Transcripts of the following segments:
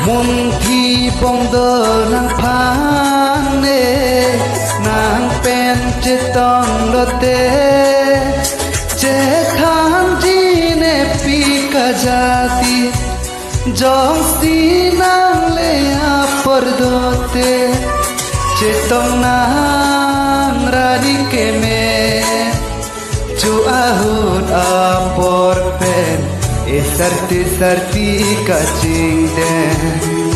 Mungki bongdo nang pane nang pen cetong lote cetang jine pika jati jong si nang lea pordote cetong nang radi keme cu ahun apor pen sarti kacing den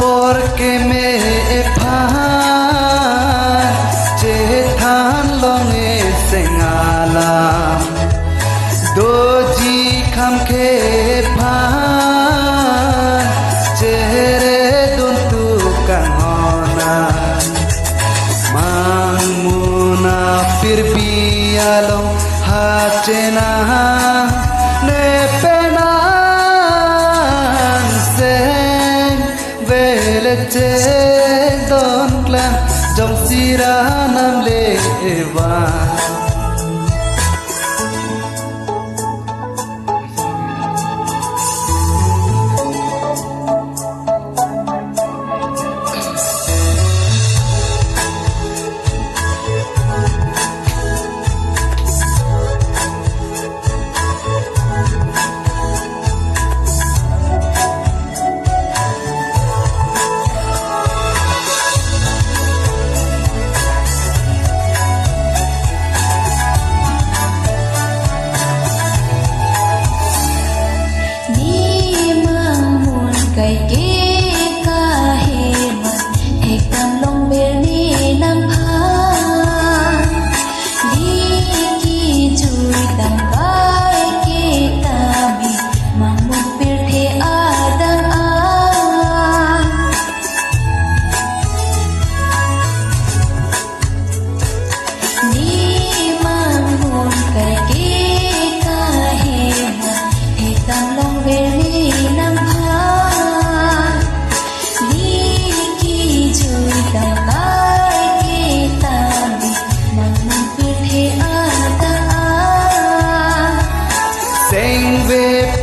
porque me ephan cethan long sengalam doji kham ke ephan chere duntu kang hona mang munafir bialong hachena ne pena che don klan jong sira nam lewa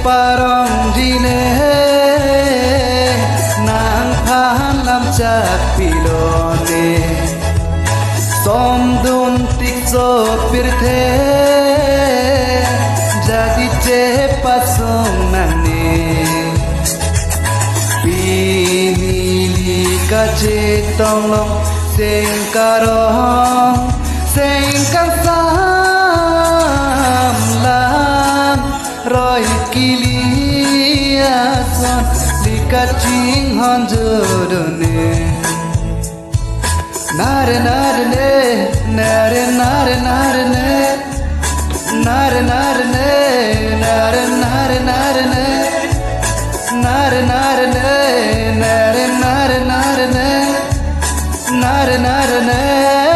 parong dine nang phan lam chak pilone som dun tik so pirthe jadi che pasong nang ne kache tong long sing karong sing kan sam lang roi kilia son likaching hanjodone nare nare ne nare nare nare ne nare nare ne nare nare nare ne nare nare ne nare nare nare ne nare nare ne